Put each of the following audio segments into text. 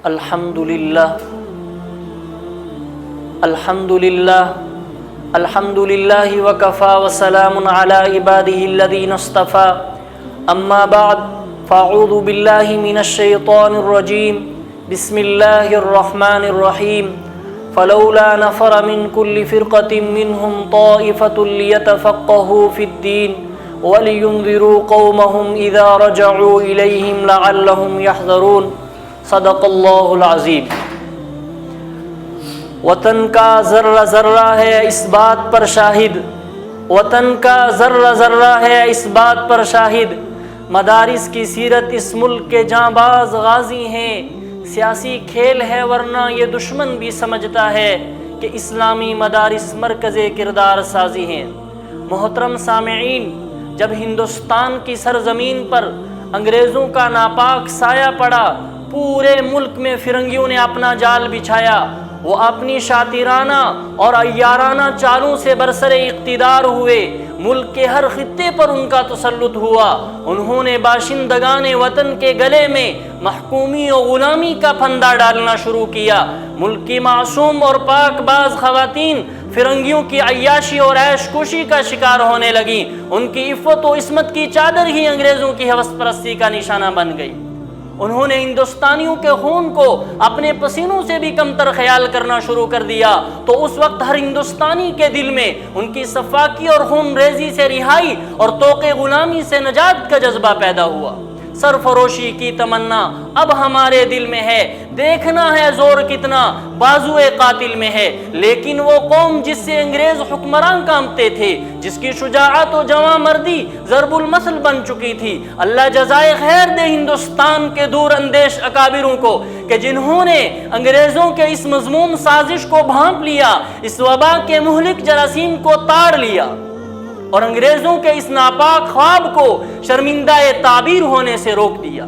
الحمدللہ الحمدللہ الحمدللہ وکفا وسلام علی عبادہ الذین اصطفى اما بعد فاعوذ باللہ من الشیطان الرجیم بسم اللہ الرحمن الرحیم فلولا نفر من كل فرقة منهم طائفة ليتفقهوا في الدين ولينذروا قومهم إذا رجعوا إليهم لعلهم يحذرون صدق اللہ العظیم۔ وطن کا ذرہ ذرہ ہے اس بات پر شاہد، وطن کا ذرہ ذرہ ہے اس بات پر شاہد، مدارس کی سیرت اس ملک کے جاں باز غازی ہیں، سیاسی کھیل ہے ورنہ یہ دشمن بھی سمجھتا ہے کہ اسلامی مدارس مرکز کردار سازی ہیں۔ محترم سامعین، جب ہندوستان کی سرزمین پر انگریزوں کا ناپاک سایہ پڑا، پورے ملک میں فرنگیوں نے اپنا جال بچھایا، وہ اپنی شاطرانہ اور عیارانہ چالوں سے برسر اقتدار ہوئے، ملک کے ہر خطے پر ان کا تسلط ہوا۔ انہوں نے باشندگان وطن کے گلے میں محکومی و غلامی کا پھندا ڈالنا شروع کیا۔ ملک کی معصوم اور پاک باز خواتین فرنگیوں کی عیاشی اور عیش کوشی کا شکار ہونے لگیں، ان کی عفت و عصمت کی چادر ہی انگریزوں کی ہوس پرستی کا نشانہ بن گئی۔ انہوں نے ہندوستانیوں کے خون کو اپنے پسینوں سے بھی کمتر خیال کرنا شروع کر دیا، تو اس وقت ہر ہندوستانی کے دل میں ان کی سفاکی اور خون ریزی سے رہائی اور طوق غلامی سے نجات کا جذبہ پیدا ہوا۔ سرفروشی کی تمنا اب ہمارے دل میں ہے، دیکھنا ہے زور کتنا بازوئے قاتل میں ہے، لیکن وہ قوم جس سے انگریز حکمران کانپتے تھے، جس کی شجاعت و جواں مردی ضرب المثل بن چکی تھی، اللہ جزائے خیر دے ہندوستان کے دور اندیش اکابروں کو کہ جنہوں نے انگریزوں کے اس مذموم سازش کو بھانپ لیا، اس وبا کے مہلک جراثیم کو تاڑ لیا اور انگریزوں کے اس ناپاک خواب کو شرمندہ تعبیر ہونے سے روک دیا۔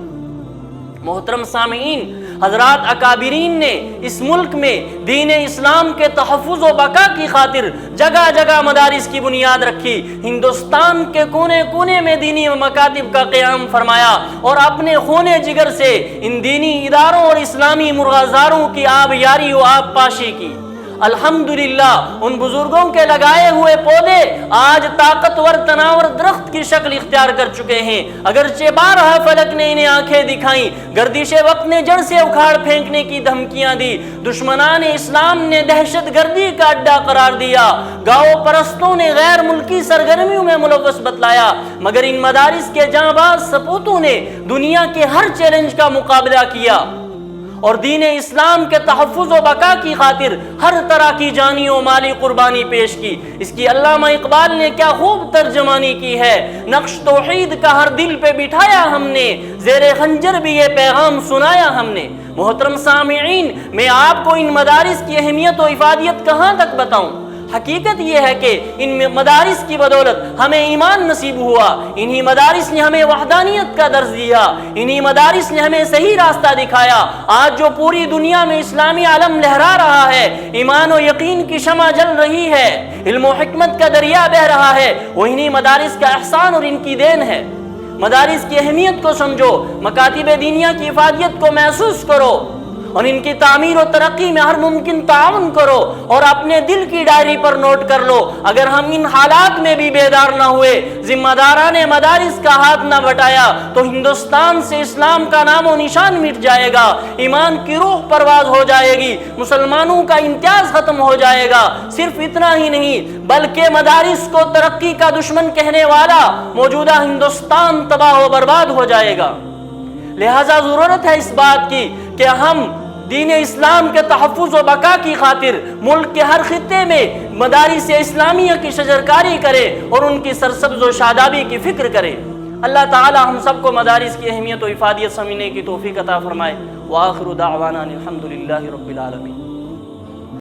محترم سامعین، حضرات اکابرین نے اس ملک میں دین اسلام کے تحفظ و بقا کی خاطر جگہ جگہ مدارس کی بنیاد رکھی، ہندوستان کے کونے کونے میں دینی مکاتب کا قیام فرمایا اور اپنے خون جگر سے ان دینی اداروں اور اسلامی مرغزاروں کی آب یاری و آب پاشی کی۔ الحمدللہ ان بزرگوں کے لگائے ہوئے پودے آج طاقتور تناور درخت کی شکل اختیار کر چکے ہیں، اگرچہ بارہا فلک نے انہیں آنکھیں دکھائیں، گردش وقت نے جڑ سے اکھاڑ پھینکنے کی دھمکیاں دی، دشمنان اسلام نے دہشت گردی کا اڈا قرار دیا، گاؤں پرستوں نے غیر ملکی سرگرمیوں میں ملوث بتلایا، مگر ان مدارس کے جاں باز سپوتوں نے دنیا کے ہر چیلنج کا مقابلہ کیا اور دین اسلام کے تحفظ و بقا کی خاطر ہر طرح کی جانی و مالی قربانی پیش کی۔ اس کی علامہ اقبال نے کیا خوب ترجمانی کی ہے، نقش توحید کا ہر دل پہ بٹھایا ہم نے، زیر خنجر بھی یہ پیغام سنایا ہم نے۔ محترم سامعین، میں آپ کو ان مدارس کی اہمیت و افادیت کہاں تک بتاؤں؟ حقیقت یہ ہے کہ ان مدارس کی بدولت ہمیں ایمان نصیب ہوا، انہی مدارس نے ہمیں وحدانیت کا درس دیا، انہی مدارس نے ہمیں صحیح راستہ دکھایا۔ آج جو پوری دنیا میں اسلامی عالم لہرا رہا ہے، ایمان و یقین کی شمع جل رہی ہے، علم و حکمت کا دریا بہ رہا ہے، وہ انہی مدارس کا احسان اور ان کی دین ہے۔ مدارس کی اہمیت کو سمجھو، مکاتب دینیہ کی افادیت کو محسوس کرو اور ان کی تعمیر و ترقی میں ہر ممکن تعاون کرو اور اپنے دل کی ڈائری پر نوٹ کر لو، اگر ہم ان حالات میں بھی بیدار نہ ہوئے، ذمہ داران مدارس کا ہاتھ نہ بٹایا تو ہندوستان سے اسلام کا نام و نشان مٹ جائے گا، ایمان کی روح پرواز ہو جائے گی، مسلمانوں کا امتیاز ختم ہو جائے گا۔ صرف اتنا ہی نہیں بلکہ مدارس کو ترقی کا دشمن کہنے والا موجودہ ہندوستان تباہ و برباد ہو جائے گا۔ لہذا ضرورت ہے اس بات کی کہ ہم دین اسلام کے تحفظ و بقا کی خاطر ملک کے ہر خطے میں مدارس اسلامیہ کی شجرکاری کریں اور ان کی سرسبز و شادابی کی فکر کریں۔ اللہ تعالی ہم سب کو مدارس کی اہمیت و افادیت سمجھنے کی توفیق عطا فرمائے۔ وآخر دعوانا الحمدللہ رب العالمین۔